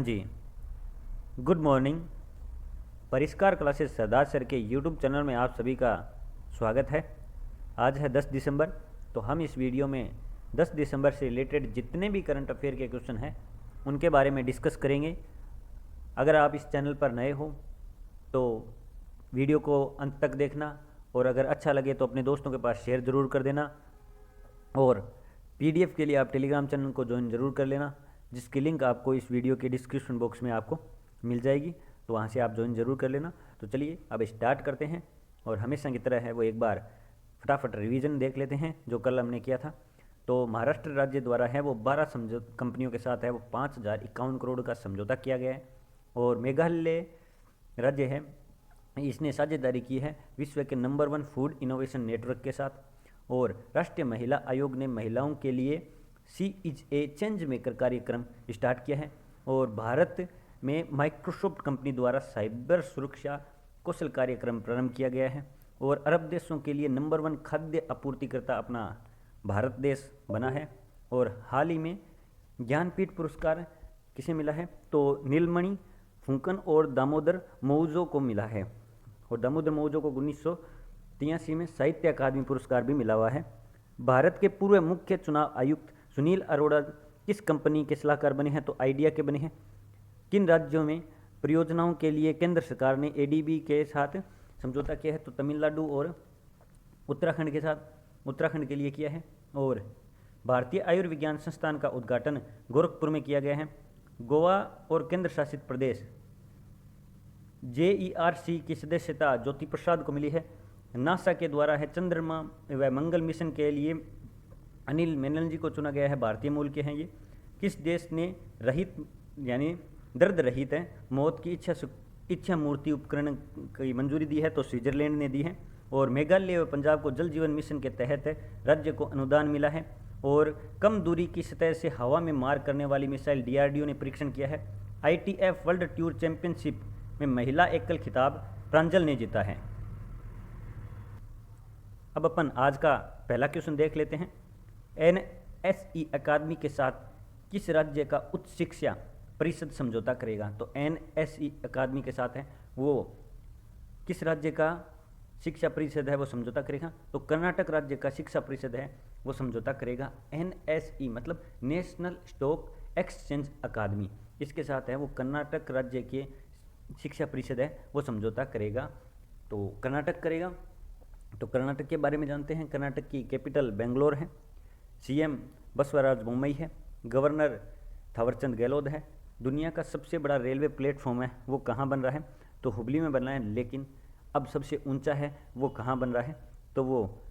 जी, good morning. परिष्कार classes सरदार sir के YouTube channel में आप सभी का स्वागत है। आज है 10 दिसंबर। तो हम इस वीडियो में 10 दिसंबर से रिलेटेड जितने भी करंट अफेयर के क्वेश्चन हैं उनके बारे में डिस्कस करेंगे। अगर आप इस चैनल पर नए हो तो वीडियो को अंत तक देखना, और अगर अच्छा लगे तो अपने दोस्तों के पास शेयर ज़रूर कर देना। और पीडीएफ के लिए आप टेलीग्राम चैनल को ज्वाइन ज़रूर कर लेना, जिसकी लिंक आपको इस वीडियो के डिस्क्रिप्शन बॉक्स में आपको मिल जाएगी, तो वहाँ से आप ज्वाइन ज़रूर कर लेना। तो चलिए अब स्टार्ट करते हैं, और हमेशा की तरह है वो एक बार फटाफट रिवीजन देख लेते हैं जो कल हमने किया था। तो महाराष्ट्र राज्य द्वारा है वो 12 कंपनियों के साथ है वो 5051 करोड़ का समझौता किया गया है। और मेघालय राज्य है इसने साझेदारी की है विश्व के नंबर 1 फूड इनोवेशन नेटवर्क के साथ। और राष्ट्रीय महिला आयोग ने महिलाओं के लिए सी इज ए चेंज मेकर कार्यक्रम स्टार्ट किया है। और भारत में माइक्रोसॉफ्ट कंपनी द्वारा साइबर सुरक्षा कौशल कार्यक्रम प्रारंभ किया गया है। और अरब देशों के लिए नंबर 1 खाद्य आपूर्तिकर्ता अपना भारत देश बना है। और हाल ही में ज्ञानपीठ पुरस्कार किसे मिला है, तो नीलमणि फुंकन और दामोदर मौजो को मिला है। और दामोदर मौजो को 1983 में साहित्य अकादमी पुरस्कार भी मिला हुआ है। भारत के पूर्व मुख्य चुनाव आयुक्त सुनील अरोड़ा किस कंपनी के सलाहकार बने हैं, तो आइडिया के बने हैं। किन राज्यों में परियोजनाओं के लिए केंद्र सरकार ने एडीबी के साथ समझौता किया है, तो तमिलनाडु और उत्तराखंड के साथ उत्तराखंड के लिए किया है। और भारतीय आयुर्विज्ञान संस्थान का उद्घाटन गोरखपुर में किया गया है। गोवा और केंद्र शासित प्रदेश JERC की सदस्यता ज्योति प्रसाद को मिली है। नासा के द्वारा है चंद्रमा व मंगल मिशन के लिए अनिल मेनन जी को चुना गया है, भारतीय मूल के हैं ये। किस देश ने रहित यानी दर्द रहित है मौत की इच्छा मूर्ति उपकरण की मंजूरी दी है, तो स्विट्जरलैंड ने दी है। और मेघालय व पंजाब को जल जीवन मिशन के तहत राज्य को अनुदान मिला है। और कम दूरी की सतह से हवा में मार करने वाली मिसाइल DRDO ने परीक्षण किया है। ITF वर्ल्ड टूर चैंपियनशिप में महिला एकल खिताब प्रांजल ने जीता है। अब अपन आज का पहला क्वेश्चन देख लेते हैं। NSE अकादमी के साथ किस राज्य का उच्च शिक्षा परिषद समझौता करेगा, तो NSE अकादमी के साथ है वो किस राज्य का शिक्षा परिषद है वो समझौता करेगा, तो कर्नाटक राज्य का शिक्षा परिषद है वो समझौता करेगा। NSE मतलब नेशनल स्टॉक एक्सचेंज अकादमी, इसके साथ है वो कर्नाटक राज्य के शिक्षा परिषद है वो समझौता करेगा। तो कर्नाटक करेगा। तो कर्नाटक के बारे में जानते हैं। कर्नाटक की कैपिटल बेंगलोर है। CM बसवराज बोम्मई है। गवर्नर थावरचंद गहलोत है। दुनिया का सबसे बड़ा रेलवे प्लेटफॉर्म है वो कहाँ बन रहा है, तो हुबली में बन रहा है। लेकिन अब सबसे ऊंचा है वो कहाँ बन रहा है, तो वो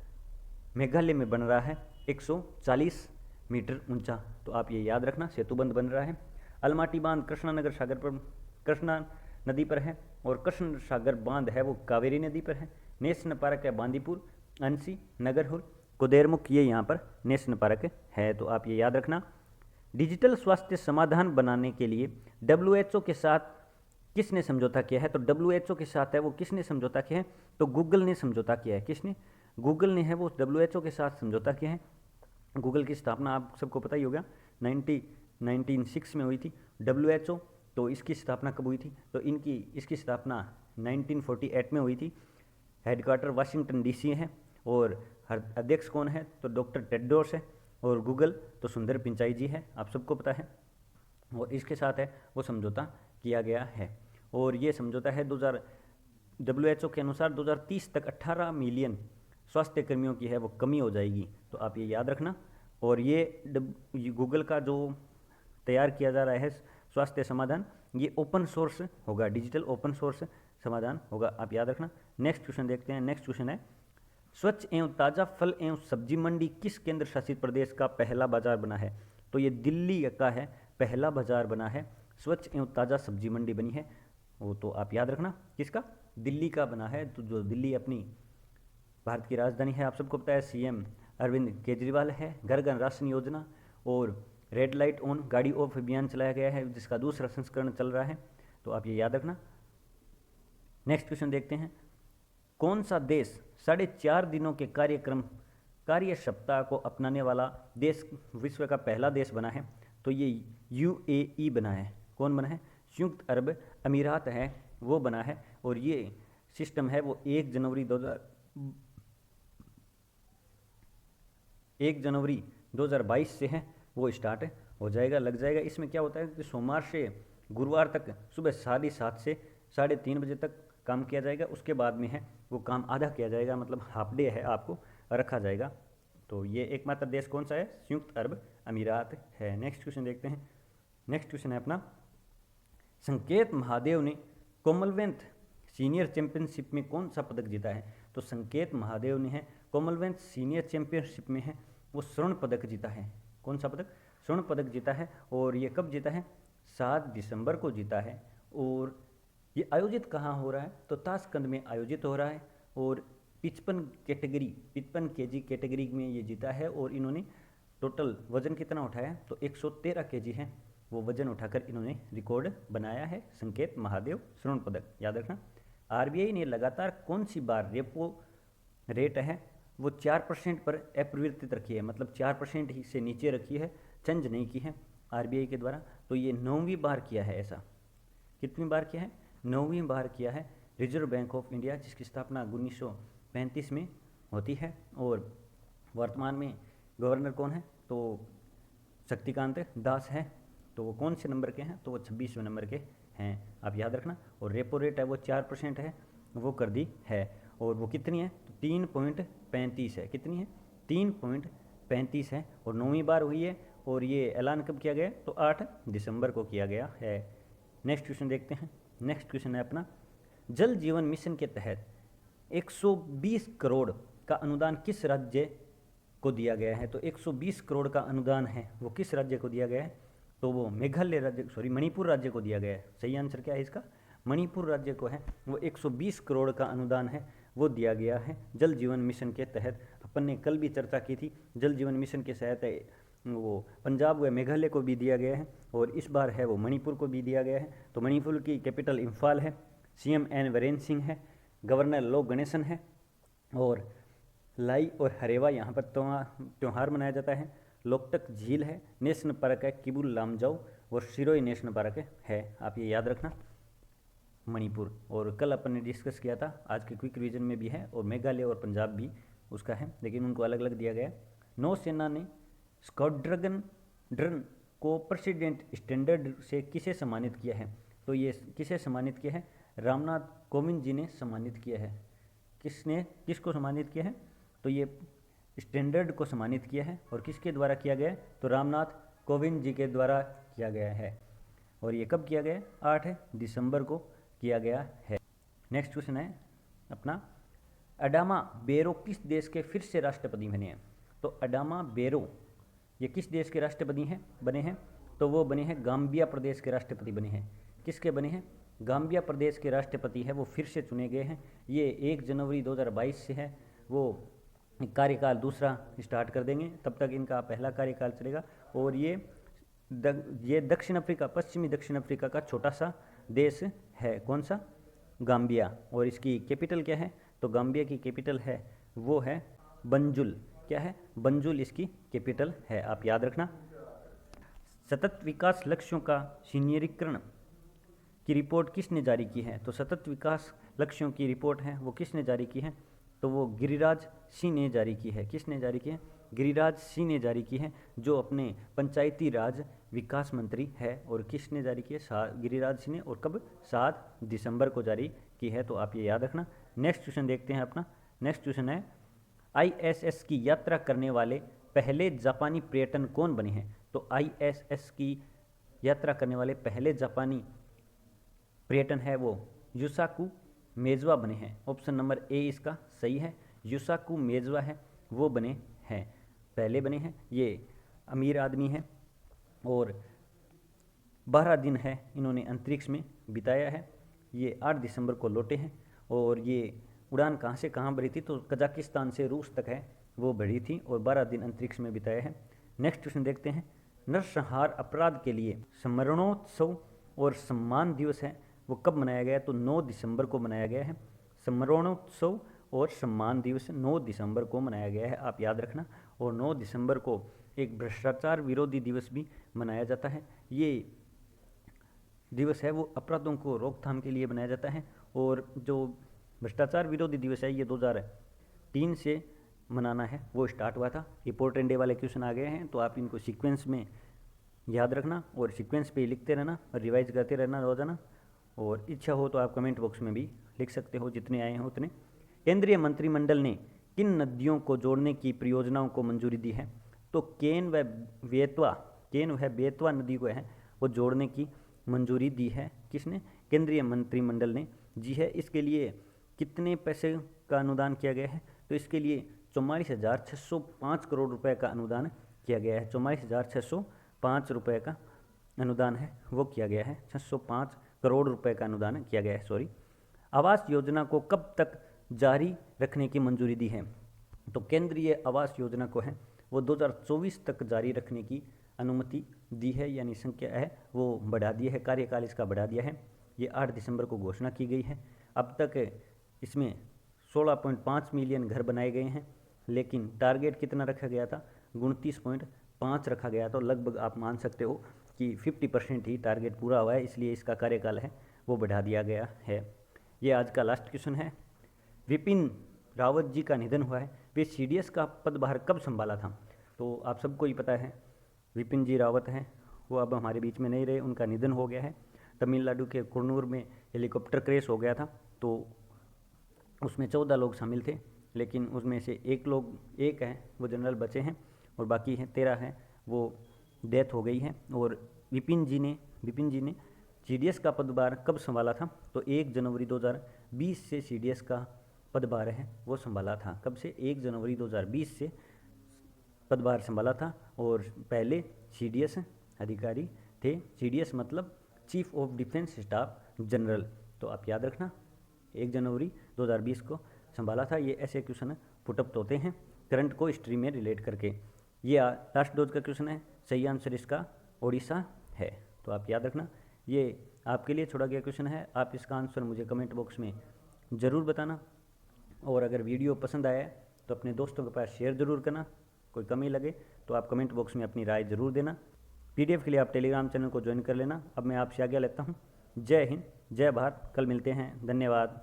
मेघालय में बन रहा है 140 मीटर ऊंचा। तो आप ये याद रखना, सेतुबंध बन रहा है। अलमाटी बांध कृष्णानगर सागर पर कृष्णा नदी पर है। और कृष्ण सागर बांध है वो कावेरी नदी पर है। नेशनल पार्क है बांदीपुर, अंसी, नगरहुल, कुदेरमुख, ये यहाँ पर नेशनल पार्क है। तो आप ये याद रखना। डिजिटल स्वास्थ्य समाधान बनाने के लिए WHO के साथ किसने समझौता किया है, तो WHO के साथ है वो किसने समझौता किया है, तो गूगल ने समझौता किया है। किसने? गूगल ने है वो WHO के साथ समझौता किया है। गूगल की स्थापना आप सबको पता ही होगा 1906 में हुई थी WHO। तो इसकी स्थापना कब हुई थी, तो इसकी स्थापना 1948 में हुई थी। हेडक्वार्टर वाशिंगटन DC है। और अध्यक्ष कौन है, तो डॉक्टर टेड्रोस है। और गूगल तो सुंदर पिचाई जी है, आप सबको पता है। और इसके साथ है वो समझौता किया गया है। और ये समझौता है WHO के अनुसार 2030 तक 18 मिलियन स्वास्थ्य कर्मियों की है वो कमी हो जाएगी। तो आप ये याद रखना। और ये गूगल का जो तैयार किया जा रहा है स्वास्थ्य समाधान, ये ओपन सोर्स होगा, डिजिटल ओपन सोर्स समाधान होगा, आप याद रखना। नेक्स्ट क्वेश्चन देखते हैं। नेक्स्ट क्वेश्चन है स्वच्छ एवं ताज़ा फल एवं सब्जी मंडी किस केंद्र शासित प्रदेश का पहला बाजार बना है, तो ये दिल्ली का है पहला बाजार बना है। स्वच्छ एवं ताज़ा सब्जी मंडी बनी है वो, तो आप याद रखना किसका, दिल्ली का बना है। तो जो दिल्ली अपनी भारत की राजधानी है, आप सबको पता है CM अरविंद केजरीवाल है। घर घर राशन योजना और रेड लाइट ऑन गाड़ी ऑफ अभियान चलाया गया है, जिसका दूसरा संस्करण चल रहा है। तो आप ये याद रखना। नेक्स्ट क्वेश्चन देखते हैं। कौन सा देश 4.5 दिनों के कार्य सप्ताह को अपनाने वाला देश विश्व का पहला देश बना है, तो ये UAE बना है। कौन बना है? संयुक्त अरब अमीरात है वो बना है। और ये सिस्टम है वो 1 जनवरी 2022 से है वो स्टार्ट हो जाएगा, लग जाएगा। इसमें क्या होता है कि सोमवार से गुरुवार तक सुबह 7:30 से 3:30 बजे तक काम किया जाएगा। उसके बाद में है वो काम आधा किया जाएगा, मतलब हाफ डे है आपको रखा जाएगा। तो ये एकमात्र देश कौन सा है? संयुक्त अरब अमीरात है। नेक्स्ट क्वेश्चन देखते हैं। नेक्स्ट क्वेश्चन है अपना, संकेत महादेव ने कॉमनवेल्थ सीनियर चैंपियनशिप में कौन सा पदक जीता है? तो संकेत महादेव ने है कॉमनवेल्थ सीनियर चैंपियनशिप में है वो स्वर्ण पदक जीता है। कौन सा पदक? स्वर्ण पदक जीता है। और ये कब जीता है? 7 दिसंबर को जीता है। और ये आयोजित कहाँ हो रहा है? तो ताशकंद में आयोजित हो रहा है। और 55 केजी कैटेगरी में ये जीता है। और इन्होंने टोटल वजन कितना उठाया? तो 113 केजी है वो वजन उठाकर इन्होंने रिकॉर्ड बनाया है। संकेत महादेव स्वर्ण पदक याद रखना। आरबीआई ने लगातार कौन सी बार रेपो रेट है वो 4% पर अपरिवर्तित रखी है, मतलब 4% ही से नीचे रखी है, चेंज नहीं की है आरबीआई के द्वारा। तो ये 9वीं बार किया है ऐसा। कितनी बार किया है? 9वीं बार किया है रिजर्व बैंक ऑफ इंडिया, जिसकी स्थापना 1935 में होती है। और वर्तमान में गवर्नर कौन है? तो शक्तिकांत दास है। तो वो कौन से नंबर के हैं? तो वो 26वें नंबर के हैं, आप याद रखना। और रेपो रेट है वो 4% है वो कर दी है। और वो कितनी है? तो 3.35 है। कितनी है? 3.35 है। और 9वीं बार हुई है। और ये ऐलान कब किया गया? तो 8 दिसंबर को किया गया है। नेक्स्ट क्वेश्चन देखते हैं। नेक्स्ट क्वेश्चन है अपना, जल जीवन मिशन के तहत 120 करोड़ का अनुदान किस राज्य को दिया गया है? तो 120 करोड़ का अनुदान है वो किस राज्य को दिया गया है? तो वो मेघालय राज्य, मणिपुर राज्य को दिया गया है। सही आंसर क्या है इसका? मणिपुर राज्य को है वो 120 करोड़ का अनुदान है वो दिया गया है जल जीवन मिशन के तहत। अपन ने कल भी चर्चा की थी, जल जीवन मिशन के तहत वो पंजाब व मेघालय को भी दिया गया है और इस बार है वो मणिपुर को भी दिया गया है। तो मणिपुर की कैपिटल इम्फाल है, सीएम एन वीरेन सिंह है, गवर्नर लो गणेशन है और लाई और हरेवा यहाँ पर त्यौहार मनाया जाता है। लोकटक झील है, नेशनल पार्क है किबुल लामजाओ और सिरोई नेशनल पार्क है, आप ये याद रखना मणिपुर। और कल अपन ने डिस्कस किया था, आज के क्विक रिवीजन में भी है और मेघालय और पंजाब भी उसका है, लेकिन उनको अलग अलग दिया गया है। नौसेना ने स्क्वाड्रन को प्रेसिडेंट स्टैंडर्ड से किसे सम्मानित किया है? तो ये किसे सम्मानित किया है? रामनाथ कोविंद जी ने सम्मानित किया है। किसको सम्मानित किया है? तो ये स्टैंडर्ड को सम्मानित किया है। और किसके द्वारा किया गया है? तो रामनाथ कोविंद जी के द्वारा किया गया है। और ये कब किया गया है? 8 दिसंबर को किया गया है। नेक्स्ट क्वेश्चन है अपना, अडामा बेरो किस देश के फिर से राष्ट्रपति बने हैं? तो अडामा बेरो ये किस देश के राष्ट्रपति बने हैं? तो वो बने हैं गाम्बिया प्रदेश के राष्ट्रपति बने हैं। किसके बने हैं? गाम्बिया प्रदेश के राष्ट्रपति है वो फिर से चुने गए हैं। ये 1 जनवरी 2022 से है वो कार्यकाल दूसरा स्टार्ट कर देंगे, तब तक इनका पहला कार्यकाल चलेगा। और ये दक्षिण अफ्रीका, पश्चिमी दक्षिण अफ्रीका का छोटा सा देश है। कौन सा? गाम्बिया। और इसकी कैपिटल क्या है? तो गाम्बिया की कैपिटल है वो है बंजुल। क्या है? बंजुल इसकी कैपिटल है, आप याद रखना। सतत विकास लक्ष्यों का सीनियरीकरण की रिपोर्ट किसने जारी की है? तो सतत विकास लक्ष्यों की रिपोर्ट है वो किसने जारी की है? तो वो गिरिराज सिंह ने जारी की है। किसने जारी की है? गिरिराज सिंह ने जारी की है, जो अपने पंचायती राज विकास मंत्री है। और किसने जारी की है? गिरिराज सिंह ने। और कब? 7 दिसंबर को जारी की है, तो आप ये याद रखना। नेक्स्ट क्वेश्चन देखते हैं अपना। नेक्स्ट क्वेश्चन है, आईएसएस की यात्रा करने वाले पहले जापानी पर्यटन कौन बने हैं? तो आईएसएस की यात्रा करने वाले पहले जापानी पर्यटन है वो युसाकू मेजवा बने हैं। ऑप्शन नंबर ए इसका सही है, युसाकू मेजवा है वो बने हैं, पहले बने हैं। ये अमीर आदमी है और 12 दिन है इन्होंने अंतरिक्ष में बिताया है। ये 8 दिसंबर को लौटे हैं। और ये उड़ान कहाँ से कहाँ बढ़ी थी? तो कजाकिस्तान से रूस तक है वो बढ़ी थी और 12 दिन अंतरिक्ष में बिताया है। नेक्स्ट क्वेश्चन देखते हैं, नरसंहार अपराध के लिए स्मरणोत्सव और सम्मान दिवस है वो कब मनाया गया? तो 9 दिसंबर को मनाया गया है। स्मरणोत्सव और सम्मान दिवस 9 दिसंबर को मनाया गया है, आप याद रखना। और 9 दिसंबर को एक भ्रष्टाचार विरोधी दिवस भी मनाया जाता है। ये दिवस है वो अपराधों को रोकथाम के लिए बनाया जाता है। और जो भ्रष्टाचार विरोधी दिवस है ये 2003 से मनाना है, वो स्टार्ट हुआ था। इम्पोर्टेंट डे वाले क्वेश्चन आ गए हैं तो आप इनको सीक्वेंस में याद रखना और सीक्वेंस पे लिखते रहना और रिवाइज करते रहना रोजाना। और इच्छा हो तो आप कमेंट बॉक्स में भी लिख सकते हो, जितने आए हैं उतने। केंद्रीय मंत्रिमंडल ने किन नदियों को जोड़ने की परियोजनाओं को मंजूरी दी है? तो केन व बेतवा नदी को है वो जोड़ने की मंजूरी दी है। किसने? केंद्रीय मंत्रिमंडल ने जी है। इसके लिए कितने पैसे का अनुदान किया गया है? तो इसके लिए 44,605 करोड़ रुपए का अनुदान किया गया है। 44,605 रुपये का अनुदान है वो किया गया है। 605 करोड़ रुपए का अनुदान किया गया है, सॉरी। आवास योजना को कब तक जारी रखने की मंजूरी दी है? तो केंद्रीय आवास योजना को है वो 2024 तक जारी रखने की अनुमति दी है, यानी संख्या है वो बढ़ा दी है, कार्यकाल इसका बढ़ा दिया है। ये 8 दिसंबर को घोषणा की गई है। अब तक इसमें 16.5 मिलियन घर बनाए गए हैं, लेकिन टारगेट कितना रखा गया था? 29.5 रखा गया। तो लगभग आप मान सकते हो कि 50% ही टारगेट पूरा हुआ है, इसलिए इसका कार्यकाल है वो बढ़ा दिया गया है। ये आज का लास्ट क्वेश्चन है। विपिन रावत जी का निधन हुआ है, वे सीडीएस का पदभार कब संभाला था? तो आप सबको ही पता है विपिन जी रावत हैं, वो अब हमारे बीच में नहीं रहे, उनका निधन हो गया है। तमिलनाडु के कुन्नूर में हेलीकॉप्टर क्रैश हो गया था, तो उसमें 14 लोग शामिल थे, लेकिन उसमें से एक है वो जनरल बचे हैं और बाकी हैं 13 हैं वो डेथ हो गई है। और विपिन जी ने सीडीएस का पदभार कब संभाला था? तो 1 जनवरी 2020 से सीडीएस का पदभार है वो संभाला था। कब से? 1 जनवरी 2020 से पदभार संभाला था। और पहले सीडीएस अधिकारी थे। सीडीएस मतलब chief of defence staff general. तो आप याद रखना 1 जनवरी 2020 को संभाला था। ये ऐसे क्वेश्चन पुटअप होते हैं करंट को हिस्ट्री में रिलेट करके। ये लास्ट डोज का क्वेश्चन है, सही आंसर इसका ओडिशा है। तो आप याद रखना, ये आपके लिए छोड़ा गया क्वेश्चन है। आप इसका आंसर मुझे कमेंट बॉक्स में ज़रूर बताना। और अगर वीडियो पसंद आया तो अपने दोस्तों के पास शेयर ज़रूर करना। कोई कमी लगे तो आप कमेंट बॉक्स में अपनी राय ज़रूर देना। पीडीएफ के लिए आप टेलीग्राम चैनल को ज्वाइन कर लेना। अब मैं आपसे आज्ञा लेता हूँ। जय हिंद, जय भारत। कल मिलते हैं। धन्यवाद।